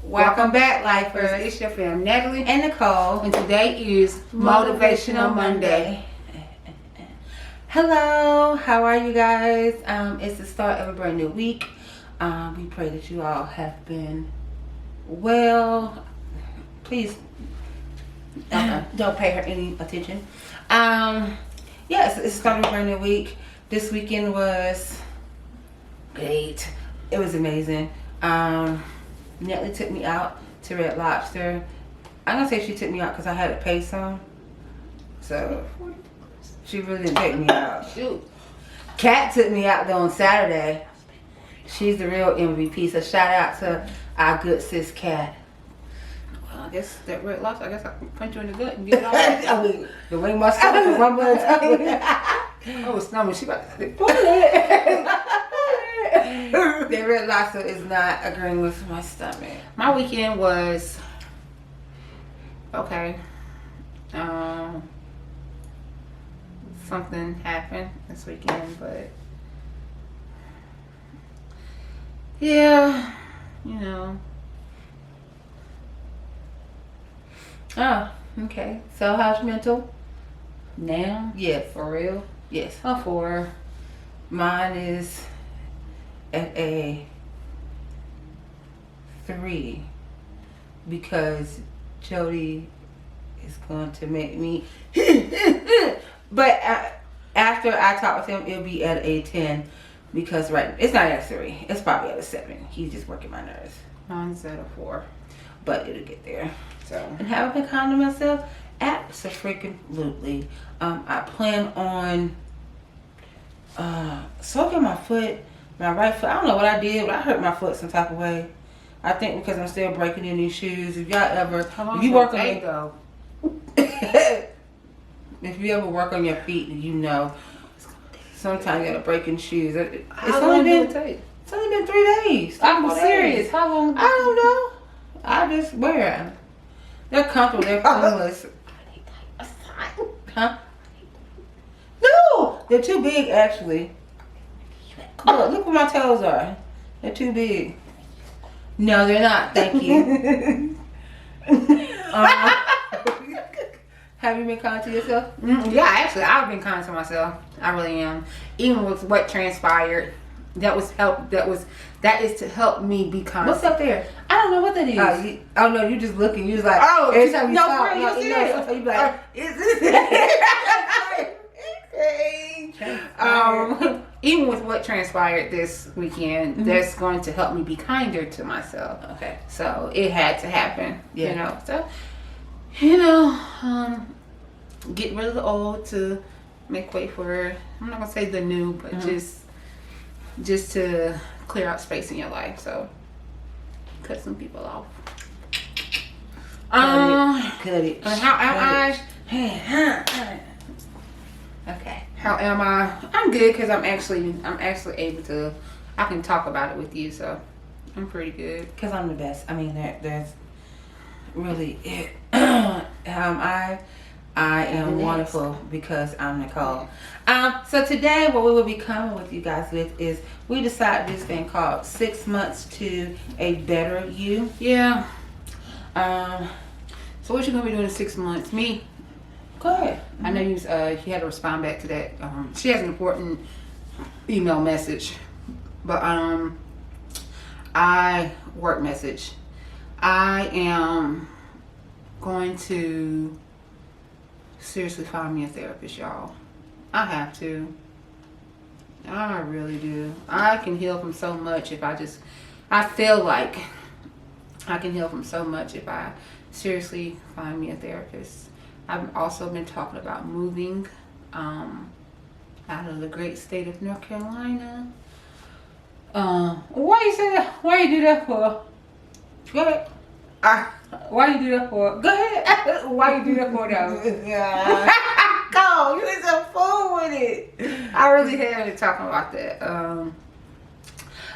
Welcome back, lifers. It's your fam, Natalie and Nicole, and today is Motivational Monday. Hello, how are you guys? It's the start of a brand new week. We pray that you all have been well. Please don't pay her any attention. Yes, it's the start of a brand new week. This weekend was great. It was amazing. Natalie took me out to Red Lobster. I'm gonna say she took me out because I had to pay some. So she really didn't take me out. Shoot. Kat took me out though on Saturday. She's the real MVP. So shout out to our good sis Kat. Well, I guess that Red Lobster, I guess I can punch you in the gut and get it all right. I mean, the way my stomach was rumbling. I was snumbling. She about to say, pull The Red Lobster is not agreeing with my stomach. My weekend was okay. Something happened this weekend, but yeah, you know. Oh, okay. So how's mental? Now? Yes. For real? Yes. Oh, for Mine is at a 3 because Jody is going to make me. But after I talk with him, it'll be at a 10 because it's not at a 3. It's probably at a 7. He's just working my nerves. mine's at a 4. But it'll get there. So And have I been kind to myself? Absolutely. I plan on soaking my foot, my right foot. I don't know what I did, but I hurt my foot some type of way. I think because I'm still breaking in these shoes. If y'all ever, how long if you should work on they your, go? if you ever work on your feet, you know sometimes you gotta break in shoes. How long did it take? It's only been 3 days. I'm 4 serious. days. How long? I don't know. I just wear them. They're comfortable. They're seamless. Huh? No, they're too big actually. Look where my toes are. They're too big. No, they're not. Thank you. Have you been kind to yourself? Yeah, actually, I've been kind to myself. I really am. Even with what transpired, that is to help me be kind. What's up there? I don't know what that is. Oh no, you just looking. You just like, Oh, every time you no, stop, for real, you see that? sometimes you be like, is this? Even with what transpired this weekend, that's going to help me be kinder to myself. Okay. So it had to happen. Yeah. You know. So get rid of the old to make way for, I'm not gonna say the new, but just to clear out space in your life. So cut some people off. Cut it. How am I? Okay. How am I? I'm good because I'm actually able to. I can talk about it with you, so I'm pretty good. Because I'm the best. I mean, there's really it. I am wonderful because I'm Nicole. So today, what we will be coming with you guys with is we decided this thing called 6 months to a better you. Yeah. So what you gonna be doing in 6 months? Me? Go ahead. I know you had to respond back to that. She has an important email message, but work message. I am going to seriously find me a therapist, y'all. I have to. I really do. I can heal from so much if I feel like I can heal from so much if I seriously find me a therapist. I've also been talking about moving out of the great state of North Carolina. Why you say that? Why you do that for? Go ahead. Why you do that for? Go ahead. Why you do that for though? Go, you is so fool with it. I really have been talking about that.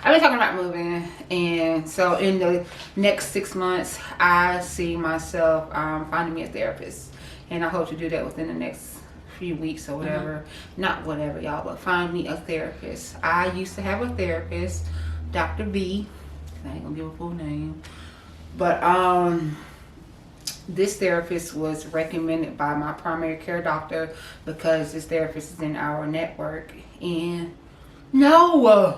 I've been talking about moving, and so in the next 6 months, I see myself finding me a therapist, and I hope to do that within the next few weeks or whatever. Not whatever, y'all, but find me a therapist. I used to have a therapist, Dr. B. I ain't gonna give a full name, But this therapist was recommended by my primary care doctor because this therapist is in our network. And no,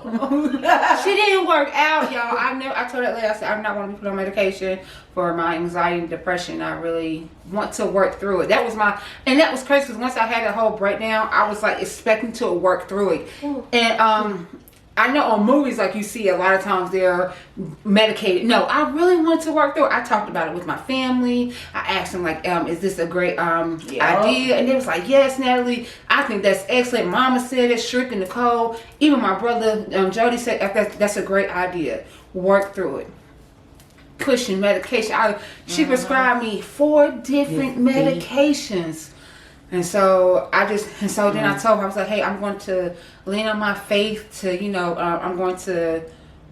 she didn't work out, y'all. I told that lady, I said, I'm not going to be put on medication for my anxiety and depression. I really want to work through it. And that was crazy because once I had that whole breakdown, I was like expecting to work through it. And I know on movies, like you see a lot of times they're medicated. No, I really wanted to work through it. I talked about it with my family. I asked them like, is this a great idea? And they was like, yes, Natalie, I think that's excellent. Mama said it, Shriek and Nicole. Even my brother, Jody said that's a great idea. Work through it. Pushing medication. She prescribed me 4 different medications. And so then I told her, I was like, hey, I'm going to lean on my faith to, I'm going to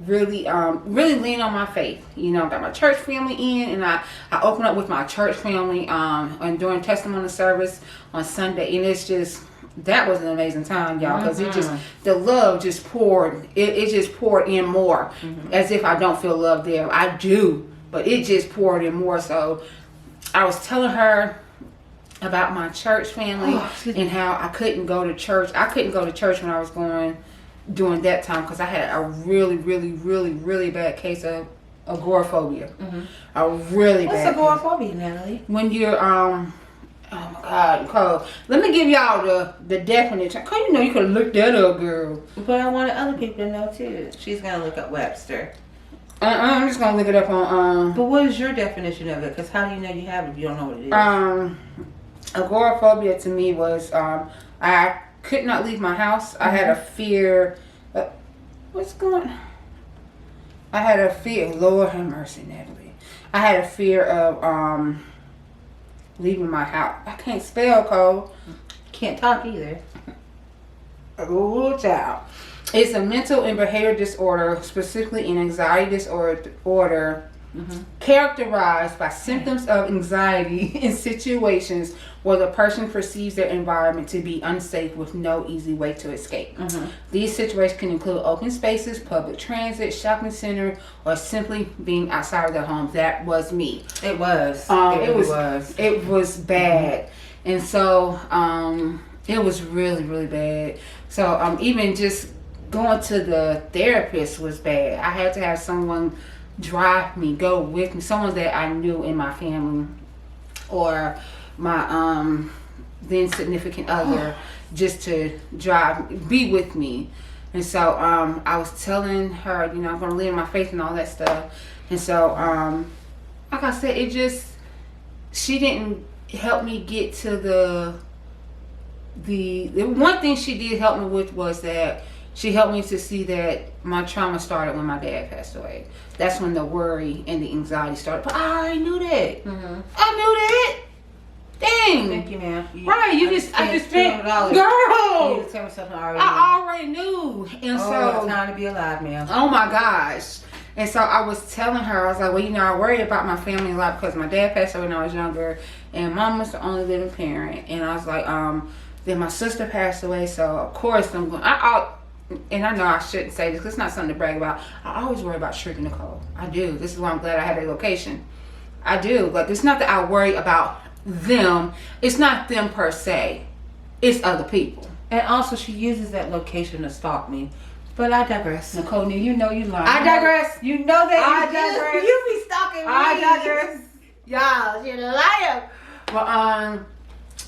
really lean on my faith. I got my church family in, and I opened up with my church family and during testimony service on Sunday. And that was an amazing time, y'all, because the love just poured. It just poured in more, as if I don't feel love there. I do, but it just poured in more. So I was telling her about my church family and how I couldn't go to church. I couldn't go to church when I was during that time because I had a really, really, really, really bad case of agoraphobia. A really bad. What's agoraphobia, Natalie? When you're oh my God, Nicole. Let me give y'all the definition. Cause you could have looked that up, girl. But I wanted other people to know too. She's gonna look up Webster. I'm just gonna look it up on But what is your definition of it? Because how do you know you have it if you don't know what it is? Agoraphobia to me was I could not leave my house. I had a fear. I had a fear. Lord have mercy, Natalie. I had a fear of leaving my house. I can't spell, Cole. Can't talk either. Oh, child. It's a mental and behavior disorder, specifically an anxiety disorder. Characterized by symptoms of anxiety in situations where the person perceives their environment to be unsafe with no easy way to escape. These situations can include open spaces, public transit, shopping center, or simply being outside of their home. That was me. It was. It was bad. And so it was really, really bad. So even just going to the therapist was bad. I had to have someone drive me, go with me, someone that I knew in my family or my then significant other, just to be with me. And so I was telling her, I'm going to live in my faith and all that stuff. And so like I said, she didn't help me get to the one thing she did help me with was that she helped me to see that my trauma started when my dad passed away. That's when the worry and the anxiety started. But I already knew that. I knew that. Dang. Thank you, ma'am. Right, I just spent, girl. You need to tell me something I already knew. And so, time to be alive, ma'am. Oh my gosh. And so I was telling her, I was like, well, I worry about my family a lot because my dad passed away when I was younger, and mom was the only living parent. And I was like, then my sister passed away, so of course I'm going. And I know I shouldn't say this because it's not something to brag about. I always worry about Shriek and Nicole. I do. This is why I'm glad I had a location. I do. Like, it's not that I worry about them. It's not them per se. It's other people. And also, she uses that location to stalk me. But I digress. Nicole, you know you lying. I digress. You know that I digress. You be stalking me. I digress. Y'all, you're a liar. Well,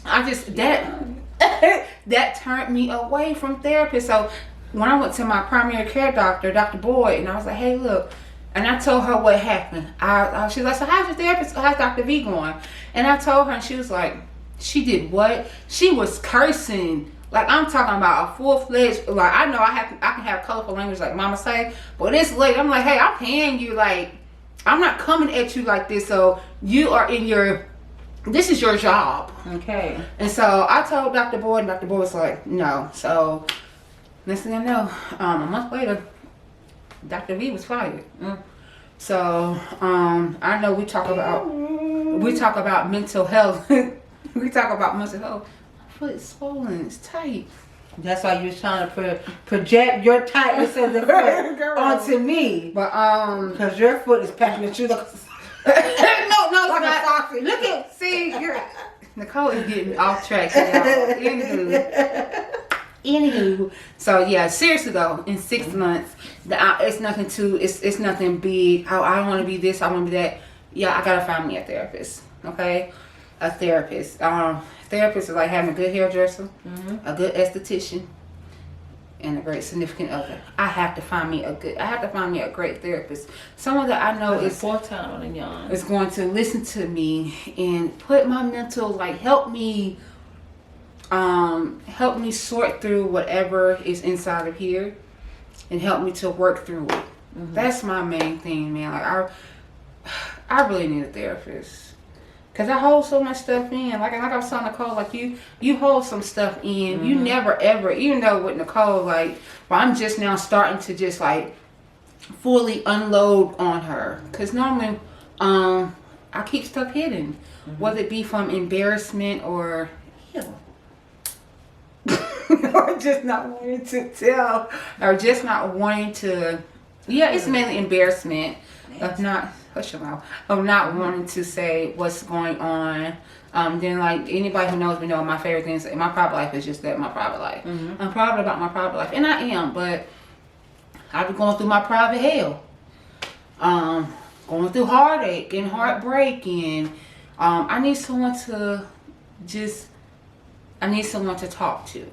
I just that turned me away from therapy. So when I went to my primary care doctor, Dr. Boyd, and I was like, hey, look, and I told her what happened. She was like, so how's your therapist? How's Dr. V going? And I told her, and she was like, she did what? She was cursing. Like, I'm talking about a full-fledged, like, I know I can have colorful language like mama say, but it's late. I'm like, hey, I'm paying you, like, I'm not coming at you like this, so you are this is your job. Okay. And so I told Dr. Boyd, and Dr. Boyd was like, no. So next thing I know, a month later, Dr. V was fired. So I know we talk about mental health. We talk about mental health. My foot is swollen. It's tight. That's why you was trying to project your tightness of the foot onto me. But because your foot is packing the truth. Like a sausage. Look at, see, Nicole is getting off track here. Anywho, so yeah, seriously though, in 6 months, it's nothing big. I don't want to be this, I want to be that. Yeah, I gotta find me a therapist. Okay, a therapist. Therapist is like having a good hairdresser, a good esthetician, and a great significant other. I have to find me a great therapist. Someone that I know is full-time and young. is going to listen to me and put my mental, like, help me sort through whatever is inside of here and help me to work through it. That's my main thing, man. Like I really need a therapist. Cause I hold so much stuff in. Like I was telling Nicole, like you hold some stuff in. You never ever, even though with Nicole, like, well, I'm just now starting to just like fully unload on her. Cause normally, I keep stuff hidden, whether it be from embarrassment or, or just not wanting to tell, or just not wanting to. Yeah, it's mainly embarrassment of not. Hush your mouth. Of not wanting to say what's going on. Then, like, anybody who knows me know my favorite things in my private life is just that, my private life. I'm private about my private life, and I am, but I've been going through my private hell. Going through heartache and heartbreak, and I need someone to talk to.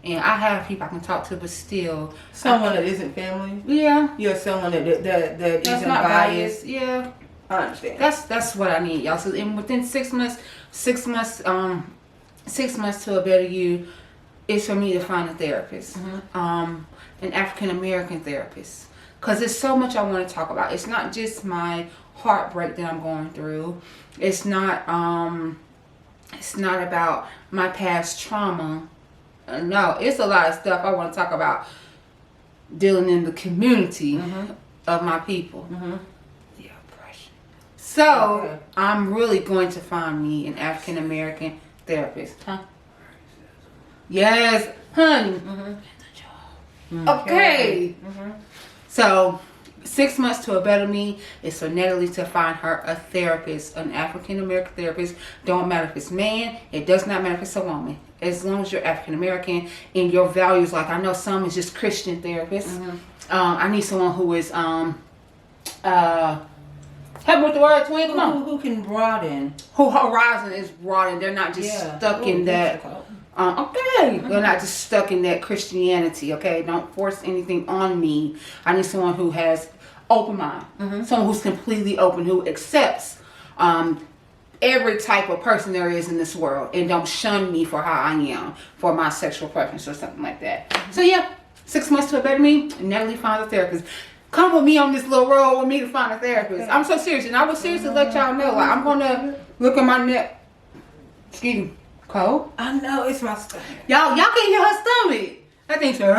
And I have people I can talk to, but still, Someone that isn't family. yeah, You're someone that that's isn't not biased. Yeah, I understand. that's what I need, y'all. So, within 6 months, 6 months to a better you, is for me to find a therapist, an African American therapist, because there's so much I want to talk about. It's not just my heartbreak that I'm going through. It's not about my past trauma. No, it's a lot of stuff I want to talk about dealing in the community of my people. The oppression. So, I'm really going to find me an African American therapist. Yes, honey. Okay. So, 6 months to a better me is for Natalie to find her a therapist, an African American therapist. Don't matter if it's man, it does not matter if it's a woman. As long as you're African American and your values, like I know some is just Christian therapists. I need someone who is help me with the word, twin. Come on. Who can broaden? Who horizon is broadened. They're not just stuck in that. Okay, they're not just stuck in that Christianity. Okay, don't force anything on me. I need someone who has open mind, someone who's completely open, who accepts every type of person there is in this world, and don't shun me for how I am, for my sexual preference or something like that. So yeah, 6 months to a better me. Natalie finds a therapist. Come with me on this little road with me to find a therapist. I'm so serious, and I would seriously let y'all know. Like, I'm gonna look at my neck. Excuse me. Cold? I know, it's my stomach. Y'all can hear her stomach. That thing's I'm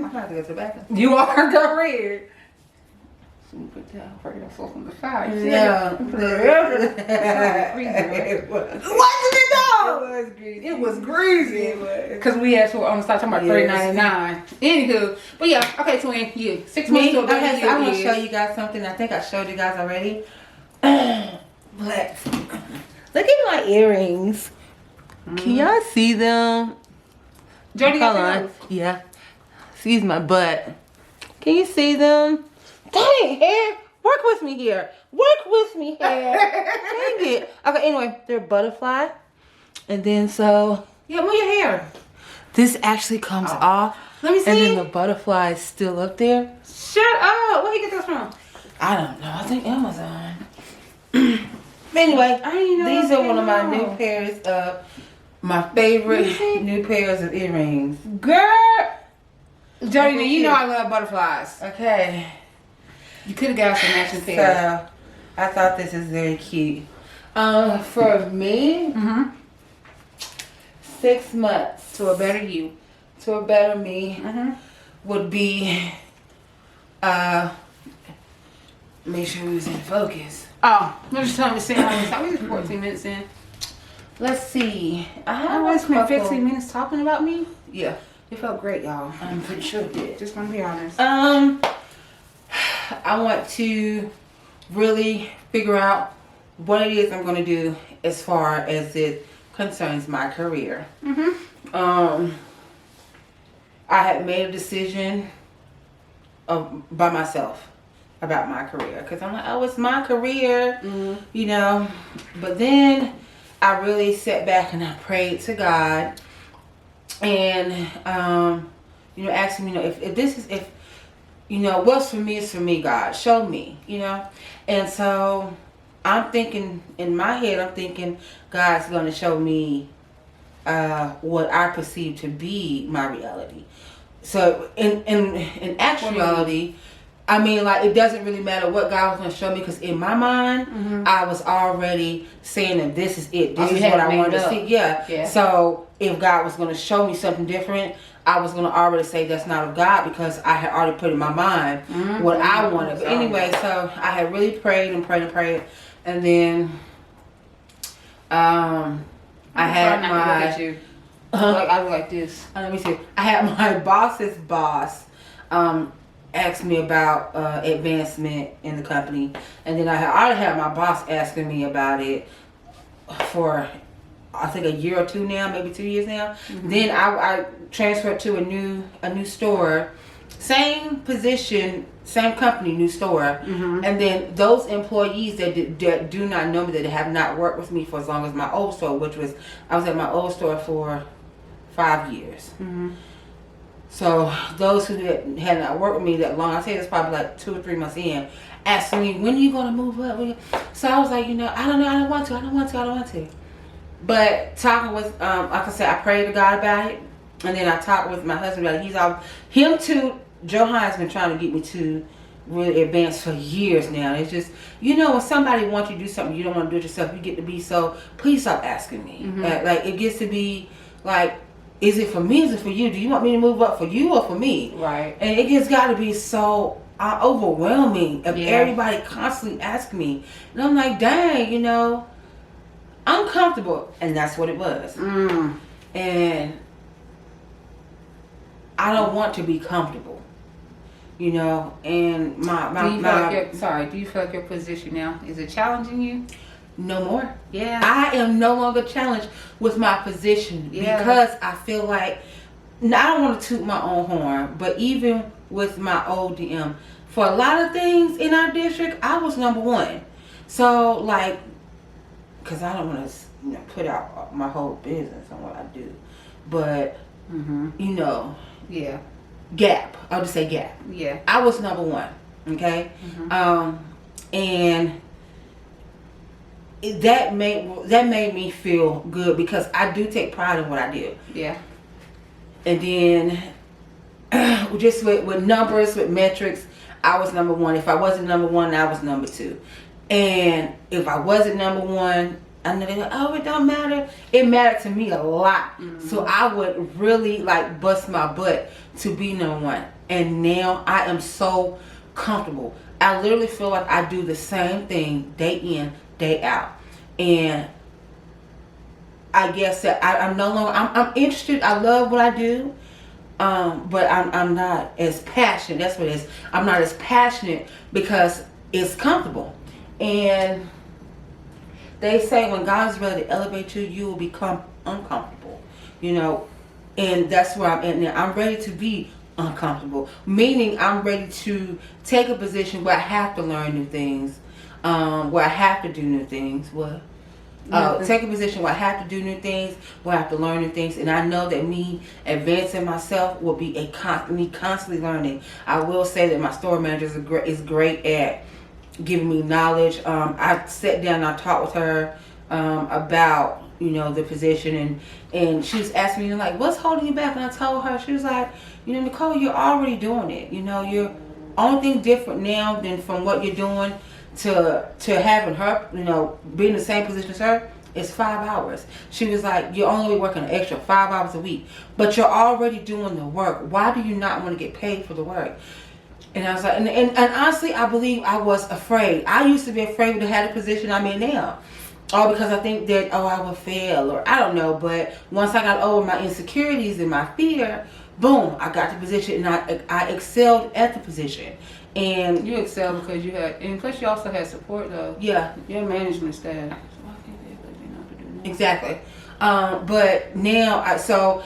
about to go to the bathroom. You are go red. So we put that for yourself on the side. Yeah. It was greasy. Because we had to on the side talking about $3.99. Anywho, but yeah, okay, twin, you 6 months to a better you. I want to show you guys something. I think I showed you guys already. But look at my earrings. Can y'all see them? Jody, hold on. Yeah. Excuse my butt. Can you see them? Dang, hair. Work with me here. Work with me here. Dang it. Okay, anyway, they're butterfly. And then so. Yeah, move your hair. This actually comes off. Let me see. And then the butterfly is still up there. Shut up. Where you get this from? I don't know. I think Amazon. Anyway, these are one of my new pairs of my favorite new pairs of earrings. Girl, Jody, you know I love butterflies. Okay. You could have got some matching pairs. So, I thought this is very cute. For me, 6 months to a better you, to a better me, would be make sure we was in focus. Oh, I'm just telling me to sit on this. I was 14 minutes in. Let's see. I always spent 15 minutes talking about me. Yeah. It felt great, y'all. I'm pretty sure it did. Just gonna be honest. I want to really figure out what it is I'm going to do as far as it concerns my career. I had made a decision by myself about my career, because I'm like, oh, it's my career, you know. But then I really sat back and I prayed to God, and you know, asked him, you know, if this is, if you know what's for me is for me, God, show me, you know. And so I'm thinking in my head, I'm thinking God's going to show me what I perceive to be my reality. So in actuality, I mean, like, it doesn't really matter what God was going to show me, because in my mind, I was already saying that this is it. This is what I wanted to see. Yeah. So if God was going to show me something different, I was going to already say that's not of God, because I had already put in my mind what I wanted. But anyway, so I had really prayed and prayed and prayed. And then I had my... Like, I was like this. Let me see. I had my boss's boss ask me about advancement in the company, and then I already had my boss asking me about it for, I think, a year or two now, maybe 2 years now. Then I transferred to a new store, same position, same company, new store. And then those employees that do not know me, that have not worked with me for as long as my old store, which was, I was at my old store for 5 years. So those who had not worked with me that long, I say it's probably like 2 or 3 months in, asking me, when are you going to move up? So I was like, you know, I don't know, I don't want to. But talking with, like I said, I prayed to God about it, and then I talked with my husband about it. Him too, Joe Hines been trying to get me to really advance for years now. It's just, you know, when somebody wants you to do something, you don't want to do it yourself, you get to be so, please stop asking me. Like, it gets to be like, is it for me? Is it for you? Do you want me to move up for you or for me? Right. And it just got to be so overwhelming if everybody constantly asking me. And I'm like, dang, you know, I'm comfortable. And that's what it was. And I don't want to be comfortable, you know. And do you feel like your position now, is it challenging you? No more. Yeah. I am no longer challenged with my position, because I feel like, I don't want to toot my own horn, but even with my old DM, for a lot of things in our district, I was number one. So, like, because I don't want to, you know, put out my whole business on what I do, but you know, gap. I'll just say gap. Yeah. I was number one. Okay. And that made me feel good, because I do take pride in what I do. Yeah. And then just with numbers, with metrics, I was number one. If I wasn't number one, I was number two. And if I wasn't number one, I know they were, oh, it don't matter. It mattered to me a lot. So I would really like bust my butt to be number one. And now I am so comfortable. I literally feel like I do the same thing day in, day out. And I guess that I'm no longer, I'm interested. I love what I do. But I'm not as passionate. That's what it is. I'm not as passionate because it's comfortable. And they say when God's ready to elevate you, you will become uncomfortable. You know, and that's where I'm at now. I'm ready to be uncomfortable. Meaning I'm ready to take a position where I have to learn new things. Where I have to do new things. Take a position where I have to do new things, where I have to learn new things, and I know that me advancing myself will be me constantly learning. I will say that my store manager is great at giving me knowledge. I sat down and I talked with her about, you know, the position, and she was asking me, like, what's holding you back? And I told her, she was like, you know, Nicole, you're already doing it. You know, you're only thing different now than from what you're doing to having her, you know, being in the same position as her, is 5 hours. She was like, you're only working an extra 5 hours a week, but you're already doing the work. Why do you not want to get paid for the work? And I was like, and honestly, I believe I was afraid. I used to be afraid to have the position I'm in now. Or because I think that, I will fail, or I don't know. But once I got over my insecurities and my fear, boom, I got the position, and I excelled at the position. And you excel because you had, and plus you also had support though. yeah, Your management staff. So why can't they let you know to do that? exactly. But now, so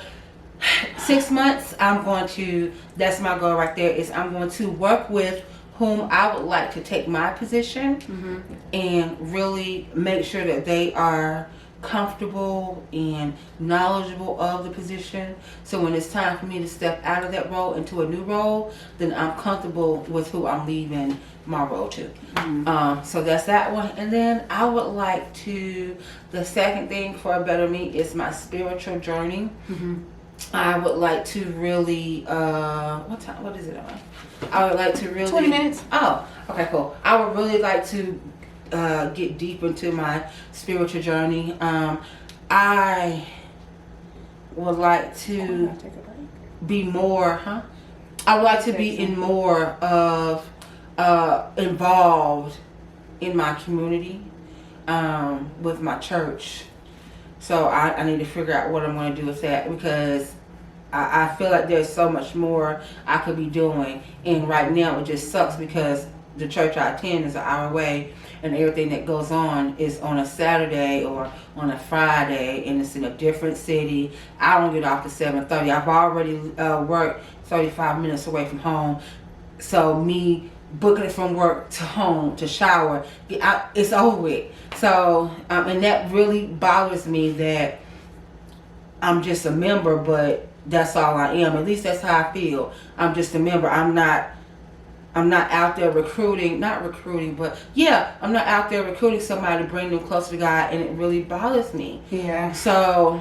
6 months, that's my goal right there, is I'm going to work with whom I would like to take my position and really make sure that they are comfortable and knowledgeable of the position. So when it's time for me to step out of that role into a new role, then I'm comfortable with who I'm leaving my role to. So that's that one. And then I would like to, the second thing for a better me is my spiritual journey. I would like to really, what is it on? I would like to really 20 minutes. Oh, okay, cool. I would really like to get deep into my spiritual journey. I would like to be more, I would like to be in more of involved in my community, with my church. So I need to figure out what I'm going to do with that, because I feel like there's so much more I could be doing. And right now it just sucks because the church I attend is an hour away, and everything that goes on is on a Saturday or on a Friday, and it's in a different city. I don't get off to 7:30. I've already worked 35 minutes away from home. So me booking it from work to home to shower, it's over with. So, and that really bothers me that I'm just a member, but that's all I am. At least that's how I feel. I'm just a member. I'm not out there recruiting, but yeah, I'm not out there recruiting somebody to bring them closer to God, and it really bothers me. Yeah. So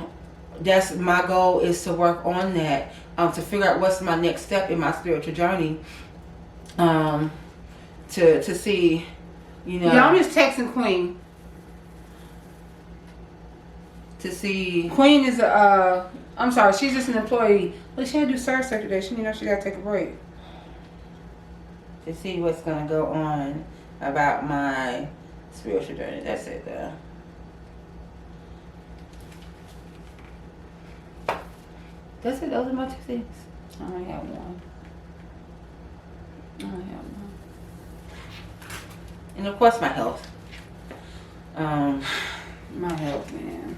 that's my goal, is to work on that, to figure out what's my next step in my spiritual journey, to see, Yeah, I'm just texting Queen. To see. Queen is I'm sorry, she's just an employee. But she had to do service today. She she got to take a break. To see what's going to go on about my spiritual journey. That's it, though. That's it. Those are my 2 things. I only have one. And of course, my health. My health, man.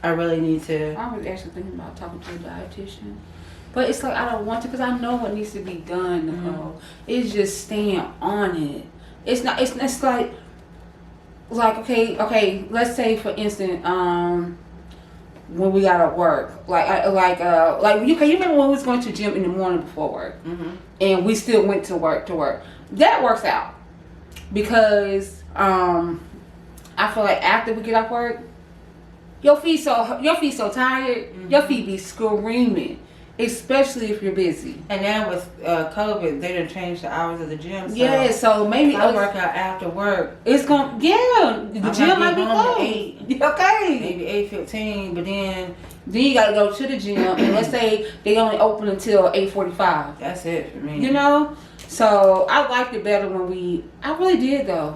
I really need to. I was actually thinking about talking to a dietitian. But it's like I don't want to, because I know what needs to be done, Nicole. It's just staying on it. It's not. It's like okay. Let's say for instance, when we got to work, you remember when we was going to the gym in the morning before work, and we still went to work. That works out because I feel like after we get off work, your feet so tired, your feet be screaming. Especially if you're busy. And now with COVID, they done changed the hours of the gym. So yeah, so maybe I work out after work. It's the gym might be closed. Okay. Maybe 8:15, but then you gotta go to the gym, and let's say they only open until 8:45. That's it for me. You know, so I liked it better when I really did though.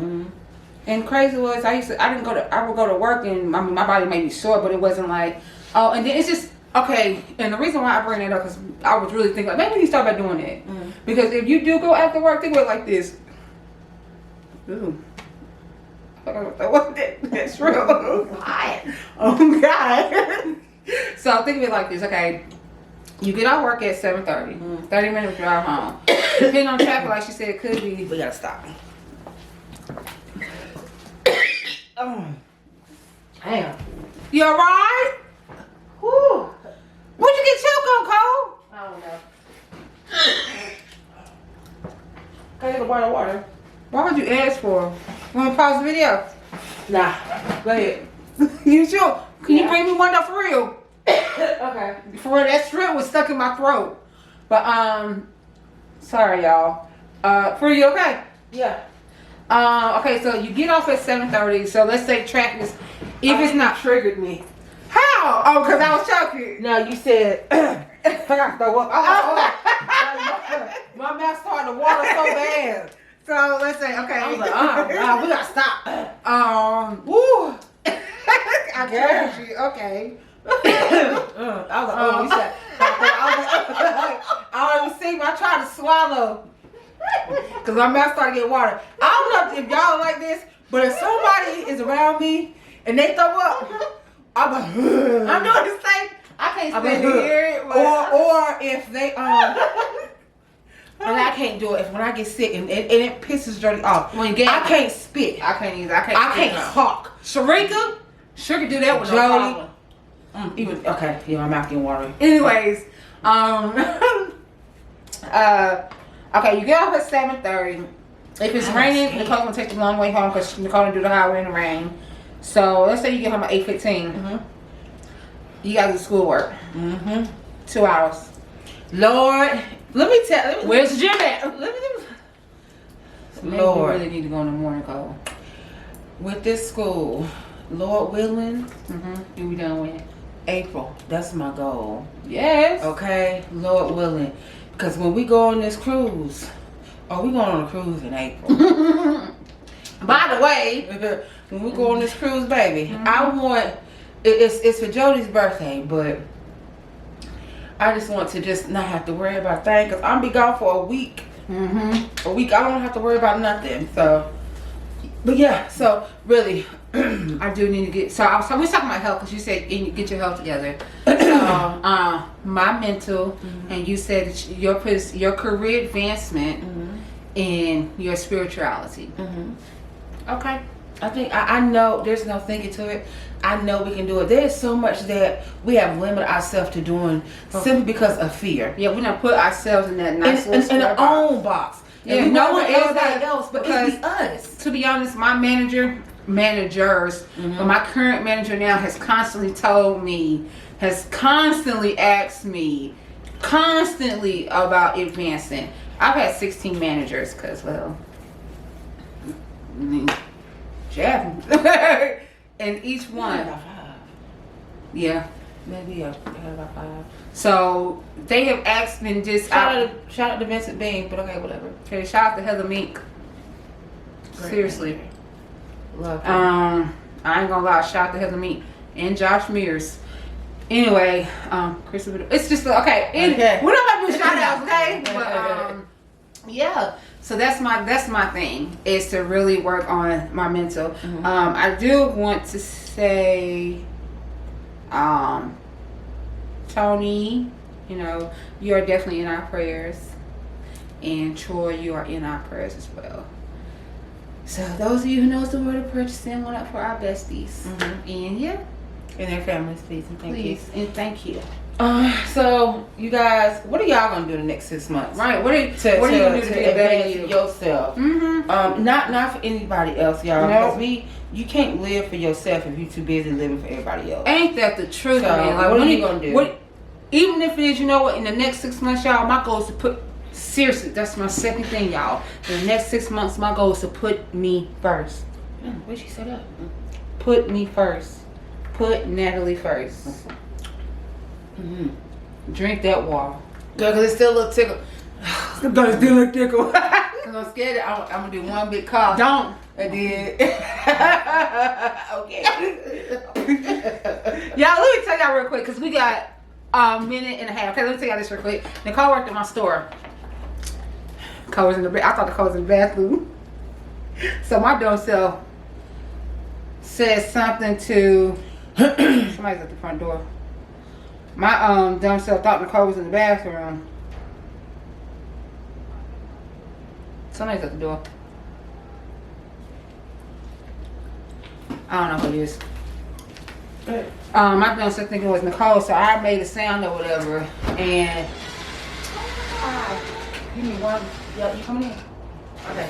And crazy was I would go to work, and I mean my body may be sore, but it wasn't like and then it's just. Okay, and the reason why I bring that up is I was really thinking, maybe we need to start by doing that. Because if you do go after work, think of it like this. Ooh. That's real. Oh, God. So think of it like this, okay. You get out work at 7:30. 30 minutes drive home. Depending on traffic, like she said, it could be. We gotta stop. Damn. You alright? Whew. What'd you get choked on, Cole? I don't know. Can I get a bottle of water? Why would you ask for? You want to pause the video? Nah. Go ahead. You sure? Can you bring me one up for real? Okay. For real, that shrimp was stuck in my throat. But sorry y'all. For you okay? Yeah. Okay, so you get off at 7:30. So let's say traffic is, if it's not triggered me. How? Oh, because I was choking. No, you said I got to throw up. My mouth started to water so bad. So let's say, okay. I was like, we gotta stop. Woo. I told you, okay. I was like, oh, we said. I y'all receive. I try to swallow because my mouth started to get water. I don't know if y'all like this, but if somebody is around me and they throw up, I'm like, I'm doing this thing. I can't stand to hear it. Or if they and I can't do it if when I get sick and it pisses Jody off. When you I can't spit. I can't either. I can't talk. Sharika can do that with no Jody. problem. Even okay, yeah, my mouth getting watery. Anyways, okay, you get off at 7:30. If it's raining, Nicole's gonna take the long way home because Nicole didn't do the highway in the rain. So let's say you get home at 8:15. You gotta do schoolwork. 2 hours. Lord, let me tell. Where's the gym at? Lord, we really need to go in the morning, Cole. with this school, Lord willing, You be done with it. April. That's my goal. Yes. Okay, Lord willing, because when we go on this cruise, we going on a cruise in April. By the way, when we go on this cruise, baby, I want it's for Jody's birthday, but I just want to just not have to worry about things because I'm be gone for a week. A week, I don't have to worry about nothing. So, but yeah, so really, I do need to get. So we was talking about health because you said you get your health together. So my mental, and you said your career advancement and your spirituality. Okay. I think I know there's no thinking to it. I know we can do it. There's so much that we have limited ourselves to doing simply because of fear. Yeah, we done put ourselves in that nice in our own box. Yeah, and we no know one everybody else, but because it's us. To be honest, my managers, but my current manager now has constantly asked me about advancing. I've had 16 managers because, well, Jeff. And each one. Yeah. Maybe about 5. So they have asked me just Shout out to Vincent Bean, but okay, whatever. Okay, shout out to Heather Mink. Great Seriously. manager. Love her. I ain't gonna lie, shout out to Heather Mink and Josh Mears. Anyway, Christopher, it's just okay. We're not gonna do shout outs, okay? But yeah. So that's my thing, is to really work on my mental. I do want to say, Tony, you are definitely in our prayers, and Troy, you are in our prayers as well. So those of you who knows the word of prayer, send one up for our besties, and yeah, And their families, please and thank you. And thank you. So you guys, what are y'all gonna do the next 6 months? Right. What are you gonna do to get better advance you? yourself? Not for anybody else, y'all. Nope. Because you can't live for yourself if you're too busy living for everybody else. Ain't that the truth, So, man? Like, what are you gonna do? Even if it is, in the next 6 months, y'all, my goal is to put. Seriously, that's my second thing, y'all. In the next 6 months, my goal is to put me first. Where'd she say that? Put me first. Put Natalie first. Drink that water. Girl, because it's still a little tickle. It's still a little tickle. Because I'm scared that I'm going to do one big cough. Don't. I did. Okay. Y'all, let me tell y'all real quick, because we got a minute and a half. Okay, let me tell y'all this real quick. Nicole worked at my store. Nicole was in the I thought Nicole was in the bathroom. So my dumb self said something to somebody's at the front door. My dumb self thought Nicole was in the bathroom. Somebody's at the door. I don't know who it is. My dumb self thinking it was Nicole, so I made a sound or whatever, and give me one. Yeah, you coming in? Okay.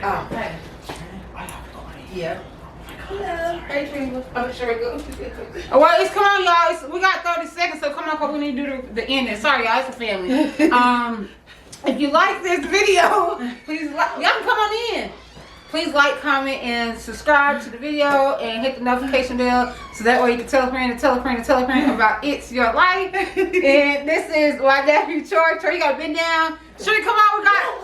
Oh, okay. Yeah. Hello. Hey, Tringle. I'm sure it goes. Well, come on, y'all. We got 30 seconds, so come on, cause we need to do the ending. Sorry, y'all. It's a family. If you like this video, please like. Y'all can come on in. Please like, comment, and subscribe to the video, and hit the notification bell, so that way you can tell a friend and tell a friend and tell a friend about It's Your Life. And this is my nephew, Troy. Troy, you got to bend down. Sure, come on. We got